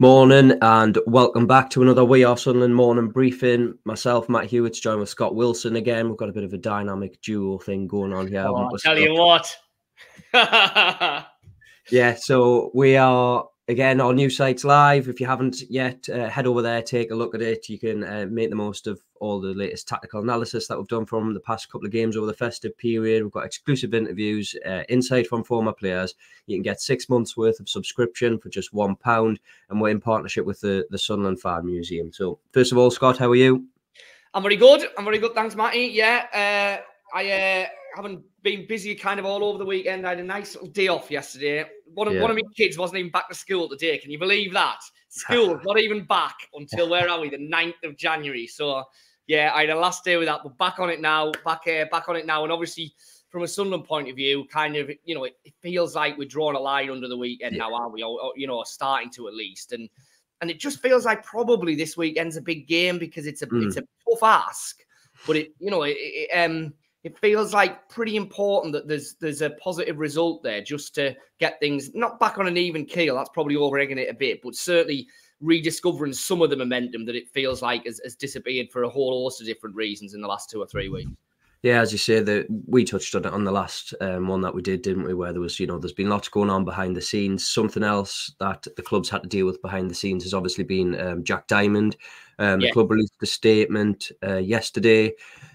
Morning and welcome back to another We Are Sunderland morning briefing. Myself, Matt Hewitt's joined with Scott Wilson again. We've got a bit of a dynamic duo thing going on here. I'll tell you what. Yeah, so we are, again, our new site's live. If you haven't yet, head over there, take a look at it. You can make the most of all the latest tactical analysis that we've done from the past couple of games over the festive period. We've got exclusive interviews, insight from former players. You can get 6 months worth of subscription for just £1, and we're in partnership with the Sunderland Fan Museum. So first of all, Scott, how are you? I'm very good. Thanks, Matty. Yeah, I haven't been busy kind of all over the weekend. I had a nice little day off yesterday. One of my kids wasn't even back to school today. Can you believe that? School's not even back until, where are we, the 9th of January. So, yeah, I had a last day with that, but back on it now. And obviously, from a Sunderland point of view, kind of, it feels like we're drawing a line under the weekend now, aren't we? Or, starting to at least. And it just feels like probably this weekend's a big game because it's a tough ask. But it feels like pretty important that there's a positive result there just to get things not back on an even keel. That's probably over-egging it a bit, but certainly rediscovering some of the momentum that it feels like has disappeared for a whole host of different reasons in the last 2 or 3 weeks. Yeah, as you say, we touched on it on the last one that we did, didn't we? Where there was, there's been lots going on behind the scenes. Something else that the club's had to deal with behind the scenes has obviously been Jack Diamond. The club released a statement yesterday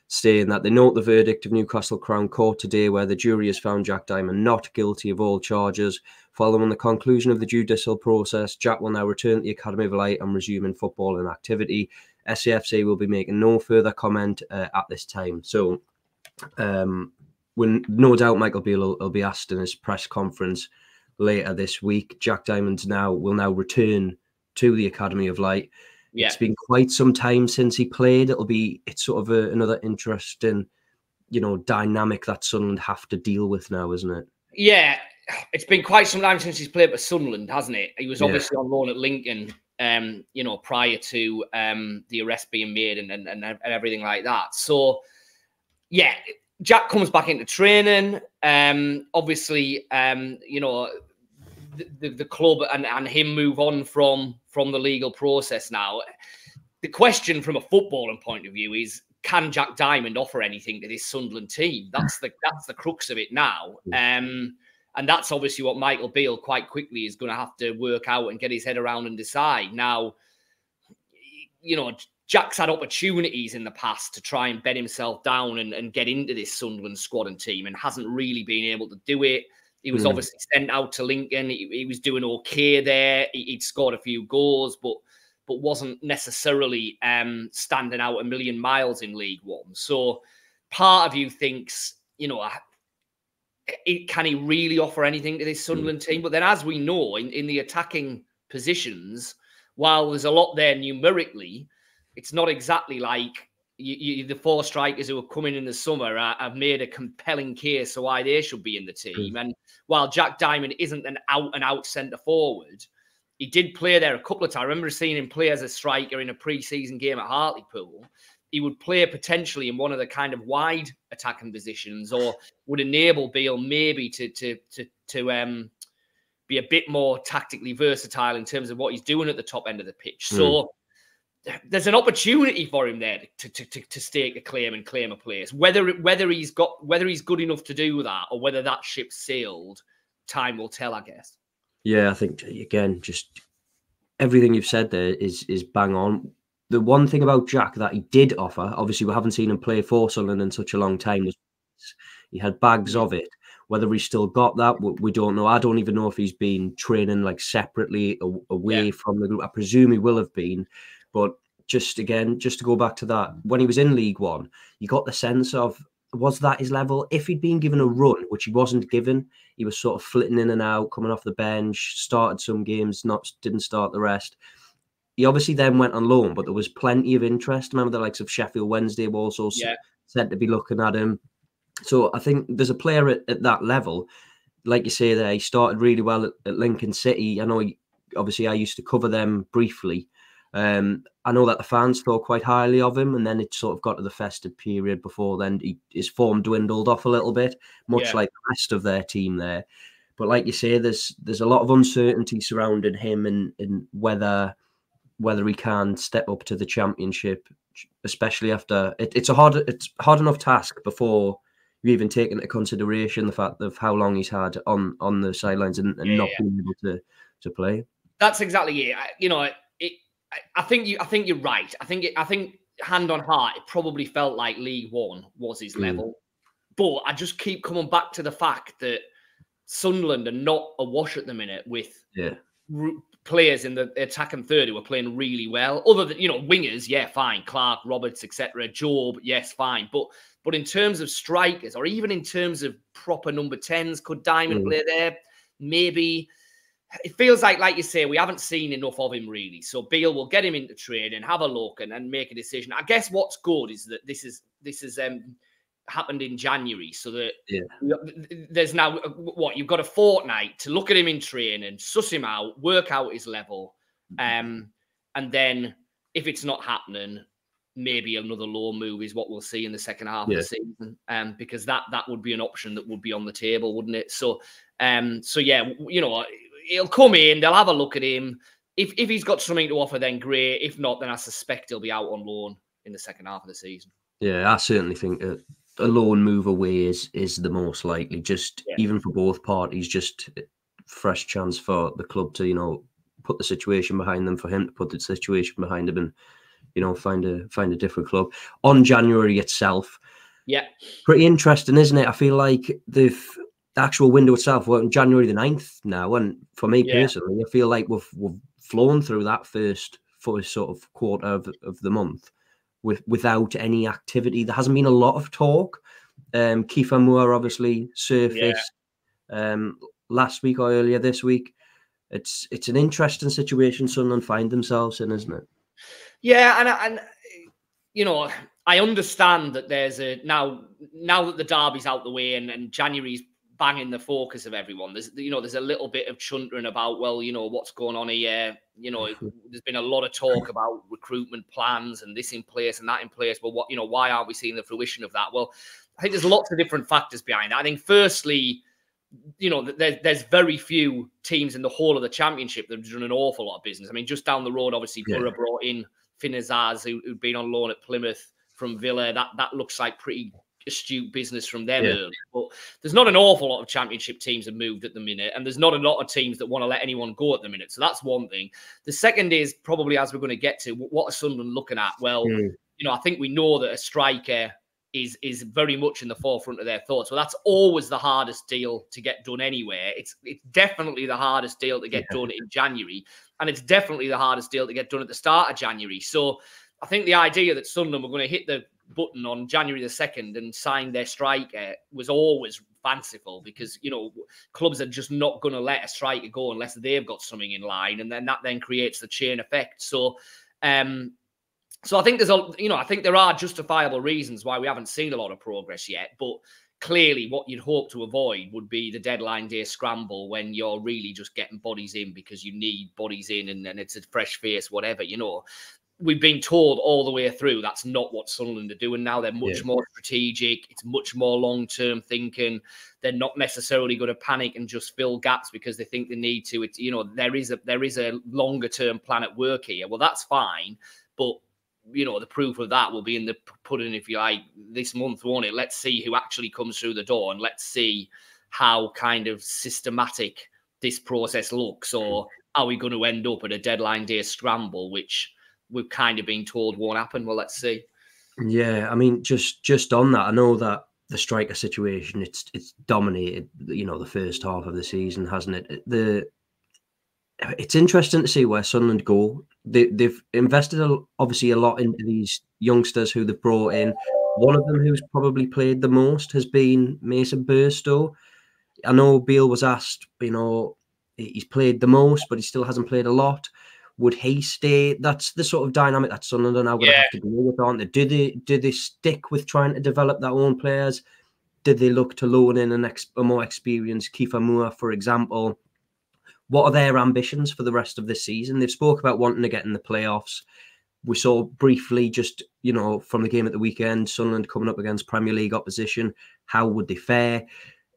saying that they note the verdict of Newcastle Crown Court today, where the jury has found Jack Diamond not guilty of all charges. Following the conclusion of the judicial process, Jack will now return to the Academy of Light and resume in football and activity. SAFC will be making no further comment at this time. So, when no doubt Michael Beale will be asked in his press conference later this week. Jack Diamond will now return to the Academy of Light. Yeah. It's been quite some time since he played. It's sort of another interesting, dynamic that Sunderland have to deal with now, isn't it? Yeah, it's been quite some time since he's played for Sunderland, hasn't it? He was obviously on loan at Lincoln, prior to the arrest being made and everything like that. So, yeah, Jack comes back into training. Obviously, the club and him move on from the legal process now. The question from a footballing point of view is, can Jack Diamond offer anything to this Sunderland team? That's the crux of it now. And that's obviously what Michael Beale quite quickly is going to have to work out and get his head around and decide. Now, Jack's had opportunities in the past to try and bed himself down and get into this Sunderland squad and team and hasn't really been able to do it. He was obviously sent out to Lincoln. He was doing okay there. He'd scored a few goals, but wasn't necessarily standing out a million miles in League One. So part of you thinks, can he really offer anything to this Sunderland team? But then, as we know, in the attacking positions, while there's a lot there numerically, it's not exactly like the 4 strikers who are coming in the summer have made a compelling case for why they should be in the team. And while Jack Diamond isn't an out-and-out centre-forward, he did play there a couple of times. I remember seeing him play as a striker in a pre-season game at Hartlepool. He would play potentially in one of the kind of wide attacking positions, or would enable Beale maybe to be a bit more tactically versatile in terms of what he's doing at the top end of the pitch. So there's an opportunity for him there to stake a claim and claim a place. Whether he's good enough to do that, or whether that ship's sailed, time will tell, I guess. Yeah, I think, again, just everything you've said there is bang on. The one thing about Jack that he did offer, obviously we haven't seen him play for Sunderland in such a long time, was he had bags of it. Whether he's still got that, we don't know. I don't even know if he's been training separately away from the group. I presume he will have been. But just to go back to that, when he was in League One, you got the sense of, was that his level? If he'd been given a run, which he wasn't given, he was sort of flitting in and out, coming off the bench, started some games, didn't start the rest. He obviously then went on loan, but there was plenty of interest. Remember, the likes of Sheffield Wednesday were also said to be looking at him. So I think there's a player at that level. Like you say there, he started really well at Lincoln City. I know, I used to cover them briefly. I know that the fans thought quite highly of him, and then it sort of got to the festive period before then his form dwindled off a little bit, much like the rest of their team there. But like you say, there's a lot of uncertainty surrounding him and whether he can step up to the Championship, especially after it's a hard enough task before you even take into consideration the fact of how long he's had on the sidelines and not being able to play. That's exactly it. I think you're right. I think hand on heart, it probably felt like League One was his level. But I just keep coming back to the fact that Sunderland are not awash at the minute with players in the attacking third who are playing really well. Other than, wingers, yeah, fine. Clark, Roberts, etc. Job, yes, fine. But in terms of strikers, or even in terms of proper number 10s, could Diamond play there? Maybe. It feels like you say, we haven't seen enough of him really. So Beale will get him into training, have a look, and make a decision. I guess what's good is that this is happened in January, so that there's now you've got a fortnight to look at him in training, suss him out, work out his level, and then if it's not happening, maybe another loan move is what we'll see in the second half of the season, because that would be an option that would be on the table, wouldn't it? So yeah, he'll come in, they'll have a look at him. If he's got something to offer, then great. If not, then I suspect he'll be out on loan in the second half of the season. Yeah, I certainly think a loan move away is the most likely. Just even for both parties, just fresh chance for the club to put the situation behind them, for him to put the situation behind him, and find a different club. On January itself, pretty interesting, isn't it? I feel like the actual window itself, we're on January the 9th now, and for me personally, I feel like we've flown through that first sort of quarter of the month without any activity. There hasn't been a lot of talk. Kiefer Moore obviously surfaced last week or earlier this week. It's an interesting situation Sunderland find themselves in, isn't it? Yeah, and I understand that there's now that the derby's out the way and January's banging the focus of everyone. There's a little bit of chuntering about, what's going on here. There's been a lot of talk about recruitment plans and this in place and that in place. But why aren't we seeing the fruition of that? Well, I think there's lots of different factors behind that. I think firstly, there's very few teams in the whole of the Championship that have done an awful lot of business. I mean, just down the road, obviously, Borough brought in Finn Azaz, who'd been on loan at Plymouth from Villa. That looks like pretty astute business from them early. But there's not an awful lot of Championship teams have moved at the minute, and there's not a lot of teams that want to let anyone go at the minute. So that's one thing. The second is probably, as we're going to get to, what are Sunderland looking at? Well, I think we know that a striker is very much in the forefront of their thoughts. Well, that's always the hardest deal to get done anywhere. It's definitely the hardest deal to get done in January, and it's definitely the hardest deal to get done at the start of January. So I think the idea that Sunderland were going to hit the button on January the 2nd and sign their striker was always fanciful, because clubs are just not going to let a striker go unless they've got something in line, and then that creates the chain effect. So I think I think there are justifiable reasons why we haven't seen a lot of progress yet, but clearly what you'd hope to avoid would be the deadline day scramble when you're really just getting bodies in because you need bodies in and it's a fresh face, whatever, We've been told all the way through that's not what Sunderland are doing now. They're much more strategic. It's much more long-term thinking. They're not necessarily going to panic and just fill gaps because they think they need to. It's, there is a longer-term plan at work here. Well, that's fine, but the proof of that will be in the pudding, if you like, this month, won't it? Let's see who actually comes through the door, and let's see how kind of systematic this process looks, or are we going to end up at a deadline day scramble, which we've kind of been told won't happen? Well, let's see. Yeah, I mean, just on that, I know that the striker situation, it's dominated, the first half of the season, hasn't it? It's interesting to see where Sunderland go. They've invested obviously a lot into these youngsters who they've brought in. One of them who's probably played the most has been Mason Burstow. I know Beale was asked, he's played the most, but he still hasn't played a lot. Would he stay? That's the sort of dynamic that Sunderland are now going to have to deal with, aren't they? Do they stick with trying to develop their own players? Did they look to loan in a more experienced Kiefer Moore, for example? What are their ambitions for the rest of this season? They've spoke about wanting to get in the playoffs. We saw briefly just, from the game at the weekend, Sunderland coming up against Premier League opposition. How would they fare?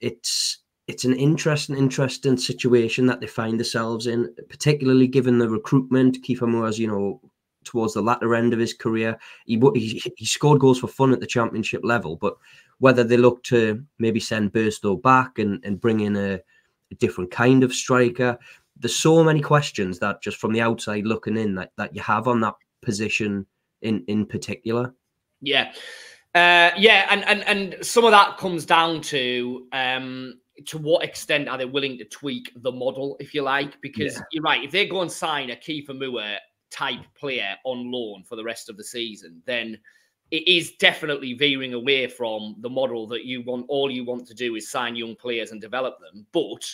It's it's an interesting situation that they find themselves in, particularly given the recruitment. Kiefer Moore's, towards the latter end of his career, he scored goals for fun at the championship level, but whether they look to maybe send Burstow back and bring in a different kind of striker, there's so many questions that just from the outside looking in that you have on that position in particular. Yeah. And some of that comes down to what extent are they willing to tweak the model, if you like, because you're right. If they go and sign a Kiefer Moore type player on loan for the rest of the season, then it is definitely veering away from the model that all you want to do is sign young players and develop them. But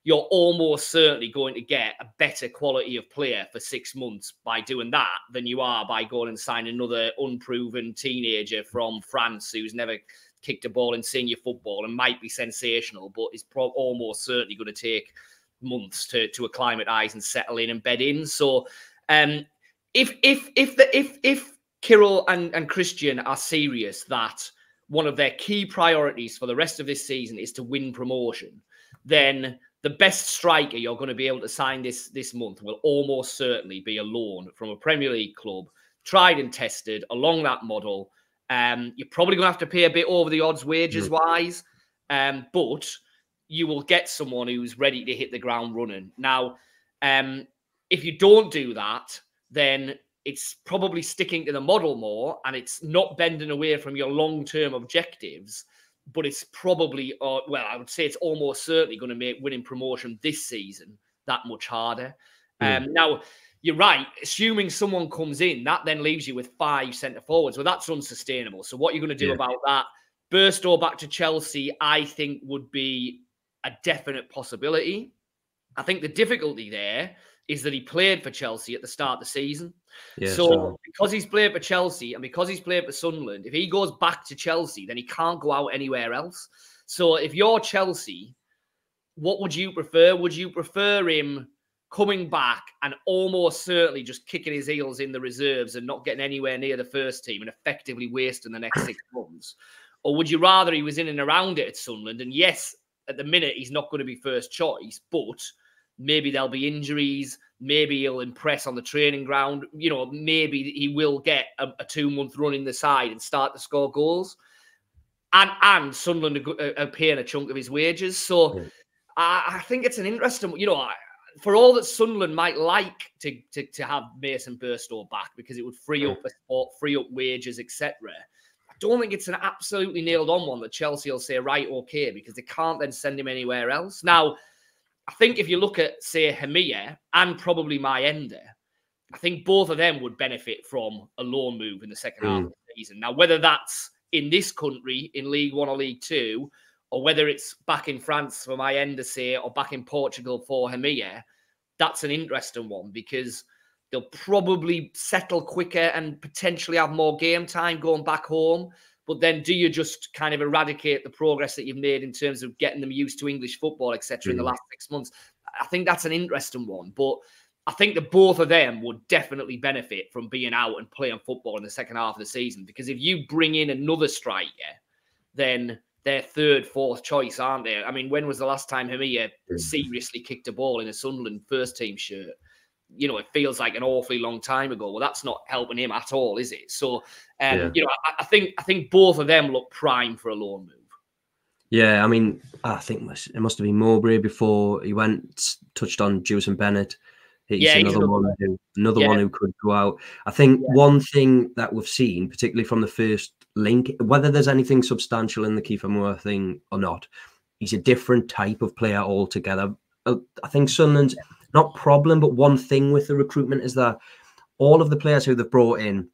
you're almost certainly going to get a better quality of player for 6 months by doing that than you are by going and signing another unproven teenager from France who's never kicked a ball in senior football and might be sensational, but is almost certainly going to take months to acclimatise and settle in and bed in. So if Kirill and Christian are serious that one of their key priorities for the rest of this season is to win promotion, then the best striker you're going to be able to sign this month will almost certainly be a loan from a Premier League club, tried and tested along that model. You're probably going to have to pay a bit over the odds wages-wise, but you will get someone who's ready to hit the ground running. Now, if you don't do that, then it's probably sticking to the model more, and it's not bending away from your long-term objectives. But it's probably, I would say it's almost certainly going to make winning promotion this season that much harder. Now, you're right. Assuming someone comes in, that then leaves you with 5 centre forwards. Well, that's unsustainable. So what are you going to do about that? Burstow back to Chelsea, I think, would be a definite possibility. I think the difficulty there is that he played for Chelsea at the start of the season. So because he's played for Chelsea and because he's played for Sunderland, if he goes back to Chelsea, then he can't go out anywhere else. So if you're Chelsea, what would you prefer? Would you prefer him coming back and almost certainly just kicking his heels in the reserves and not getting anywhere near the first team and effectively wasting the next 6 months? Or would you rather he was in and around it at Sunderland? And yes, at the minute, he's not going to be first choice, but maybe there'll be injuries. Maybe he'll impress on the training ground. Maybe he will get a 2-month run in the side and start to score goals. And Sunderland are paying a chunk of his wages. So I think it's an interesting, for all that Sunderland might like to have Mason Burstow back because it would free up the sport, free up wages, etc. I don't think it's an absolutely nailed on one that Chelsea will say, right, okay, because they can't then send him anywhere else. Now, I think if you look at, say, Hemia and probably Mayenda, I think both of them would benefit from a loan move in the second half of the season. Now, whether that's in this country, in League One or League Two, or whether it's back in France for Mayenda, say, or back in Portugal for Hemia, that's an interesting one because they'll probably settle quicker and potentially have more game time going back home. But then do you just kind of eradicate the progress that you've made in terms of getting them used to English football, etc., in the last 6 months? I think that's an interesting one. But I think that both of them would definitely benefit from being out and playing football in the second half of the season. Because if you bring in another striker, then they're third, fourth choice, aren't they? I mean, when was the last time Hemia seriously kicked a ball in a Sunderland first team shirt? It feels like an awfully long time ago. Well, that's not helping him at all, is it? So, I think both of them look prime for a loan move. Yeah, I mean, I think it must have been Mowbray before he touched on Jewson Bennett. He's another one who could go out. I think one thing that we've seen, particularly from the first link, whether there's anything substantial in the Kiefer Moore thing or not, he's a different type of player altogether. I think Sunderland's not problem, but one thing with the recruitment is that all of the players who they've brought in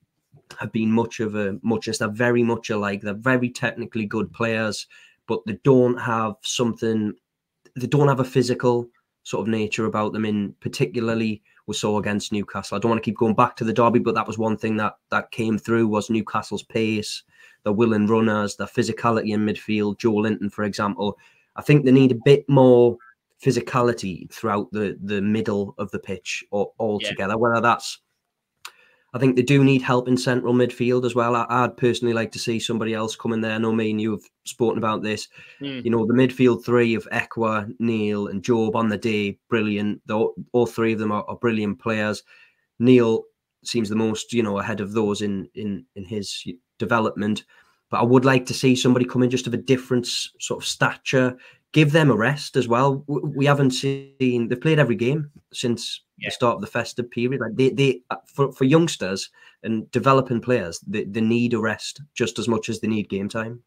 have been muchness. They're very much alike. They're very technically good players, but they don't have a physical sort of nature about them. Particularly we saw against Newcastle. I don't want to keep going back to the derby, but that was one thing that came through was Newcastle's pace, their willing runners, their physicality in midfield. Joe Linton, for example. I think they need a bit more physicality throughout the middle of the pitch altogether. Whether that's, I think they do need help in central midfield as well. I'd personally like to see somebody else come in there. I know me and you have spoken about this. You know, the midfield three of Ekwa, Neil and Job on the day, brilliant. All three of them are brilliant players. Neil seems the most, you know, ahead of those in his development. But I would like to see somebody come in just of a different sort of stature, give them a rest as well. We haven't seen, they've played every game since the start of the festive period. Like they for youngsters and developing players, they need a rest just as much as they need game time.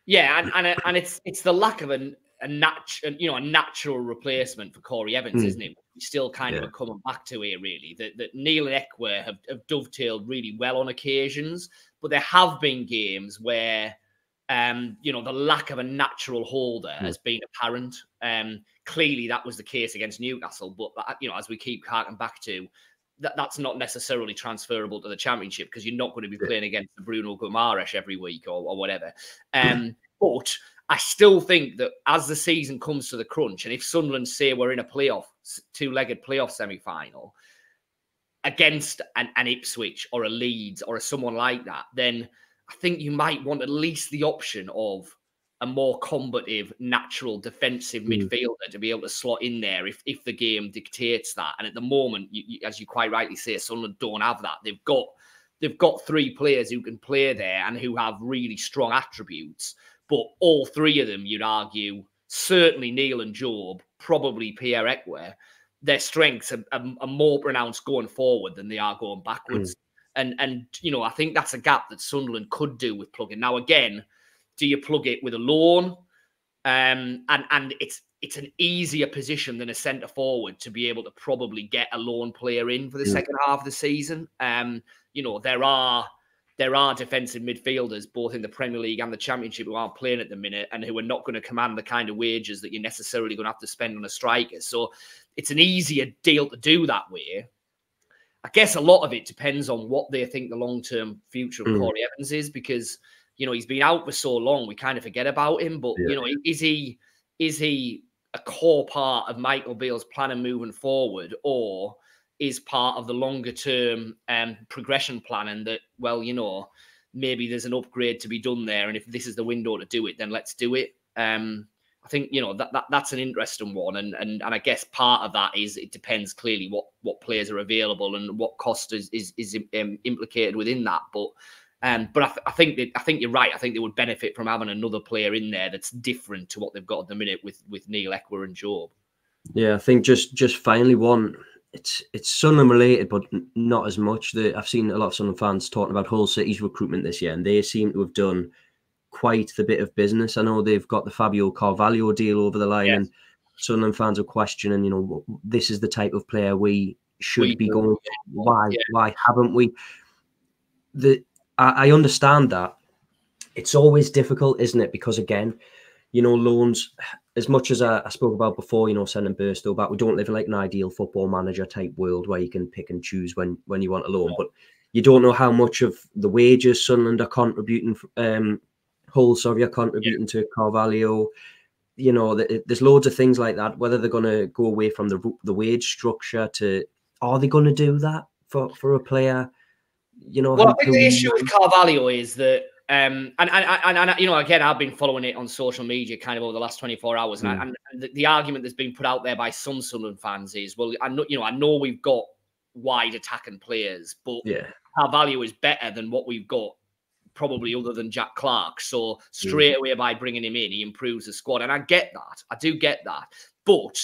Yeah, and it's the lack of a natural replacement for Corey Evans, isn't it? We still kind of are coming back to here, really. That Neil and Ekwa have dovetailed really well on occasions, but there have been games where, you know, the lack of a natural holder has been apparent. Clearly, that was the case against Newcastle, but you know, as we keep harking back to, that's not necessarily transferable to the Championship because you're not going to be playing against Bruno Guimaraes every week or whatever. But I still think that as the season comes to the crunch, and if Sunderland say we're in a two-legged playoff semi-final against an Ipswich or a Leeds or someone like that, then I think you might want at least the option of a more combative, natural defensive midfielder to be able to slot in there if the game dictates that. And at the moment, as you quite rightly say, Sunderland don't have that. They've got three players who can play there and who have really strong attributes. But all three of them, you'd argue, certainly Neil and Job, probably Pierre Ekwa, their strengths are more pronounced going forward than they are going backwards. And you know, I think that's a gap that Sunderland could do with plugging. Now, again, do you plug it with a loan? And it's an easier position than a centre forward to be able to probably get a loan player in for the second half of the season. You know, there are defensive midfielders both in the Premier League and the Championship who aren't playing at the minute and who are not going to command the kind of wages that you're necessarily going to have to spend on a striker. So it's an easier deal to do that way. I guess a lot of it depends on what they think the long-term future of Corey Evans is, because, you know, he's been out for so long, we kind of forget about him. But, you know, is he a core part of Michael Beale's plan and moving forward, or is part of the longer-term progression plan, and that, well, you know, maybe there's an upgrade to be done there, and if this is the window to do it, then let's do it. I think, you know, that's an interesting one, and I guess part of that is it depends clearly what players are available and what cost is implicated within that. But I think you're right. I think they would benefit from having another player in there that's different to what they've got at the minute with Neil, Ekwa, and Job. Yeah, I think just finally one. It's Sunderland related, but not as much. I've seen a lot of Sunderland fans talking about Hull City's recruitment this year, and they seem to have done quite the bit of business. I know they've got the Fabio Carvalho deal over the line, and Sunderland fans are questioning, you know, this is the type of player we should be going for. Why haven't we? I understand that. It's always difficult, isn't it? Because again, you know, loans, as much as I spoke about before, you know, sending Burstow back, we don't live in like an ideal football manager type world where you can pick and choose when you want a loan. But you don't know how much of the wages Sunderland are contributing, Hull, are contributing to Carvalho. You know, there's loads of things like that. Whether they're going to go away from the wage structure to, are they going to do that for a player? You know, well, I think the issue with Carvalho is that, and you know, again, I've been following it on social media kind of over the last 24 hours, and the argument that's been put out there by some Sunderland fans is, well, I know we've got wide attacking players, but Carvalho is better than what we've got, probably other than Jack Clark. So straight away by bringing him in, he improves the squad, and I get that. I do get that, but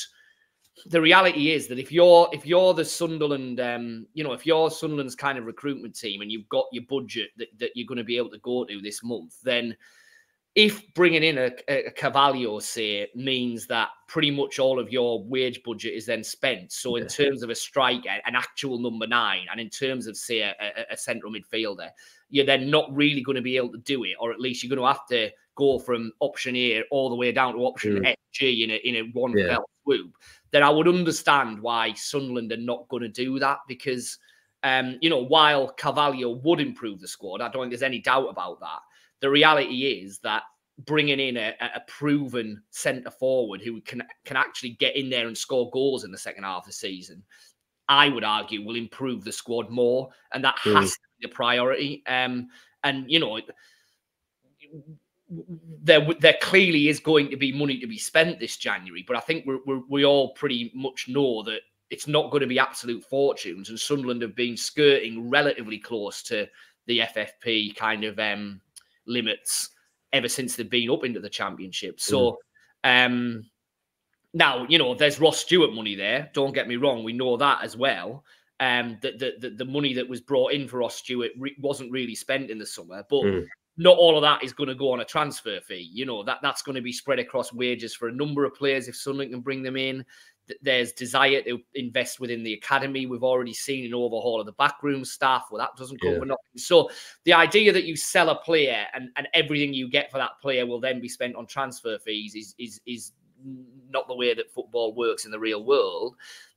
the reality is that if you're the Sunderland, you know, if you're Sunderland's kind of recruitment team and you've got your budget that you're going to be able to go to this month, then if bringing in a Carvalho, say, means that pretty much all of your wage budget is then spent. So in terms of a striker, an actual number 9, and in terms of, say, a central midfielder, you're then not really going to be able to do it, or at least you're going to have to go from option A all the way down to option FG in a one fell swoop. Then I would understand why Sunderland are not going to do that, because, you know, while Carvalho would improve the squad, I don't think there's any doubt about that. The reality is that bringing in a proven centre forward who can actually get in there and score goals in the second half of the season I would argue, will improve the squad more, and that has to be the priority. And you know, there clearly is going to be money to be spent this January, but I think we all pretty much know that it's not going to be absolute fortunes, and Sunderland have been skirting relatively close to the FFP kind of limits ever since they've been up into the Championship. So now, you know, there's Ross Stewart money there. Don't get me wrong. We know that as well. The money that was brought in for Ross Stewart wasn't really spent in the summer, but not all of that is going to go on a transfer fee. You know, that's going to be spread across wages for a number of players if Sunderland can bring them in. There's desire to invest within the academy. We've already seen an overhaul of the backroom staff. Well, that doesn't come for nothing. So the idea that you sell a player and everything you get for that player will then be spent on transfer fees is not the way that football works in the real world.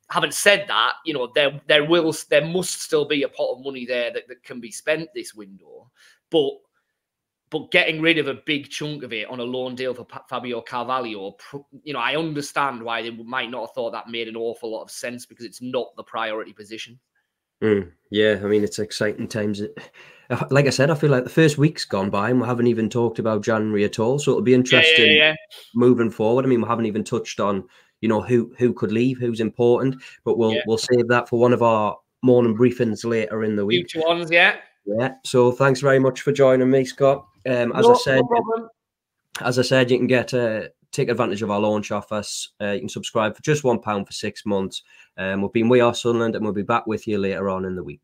Having said that, you know, there must still be a pot of money there that can be spent this window, but getting rid of a big chunk of it on a loan deal for Fabio Carvalho, you know, I understand why they might not have thought that made an awful lot of sense, because it's not the priority position. Yeah, I mean, it's exciting times. Like I said, I feel like the first week's gone by and we haven't even talked about January at all. So it'll be interesting moving forward. I mean, we haven't even touched on, you know, who could leave, who's important, but we'll save that for one of our morning briefings later in the week. Future ones, yeah. So thanks very much for joining me, Scott. As I said, you can take advantage of our launch offers. You can subscribe for just £1 for 6 months. We've been We Are Sunderland, and we'll be back with you later on in the week.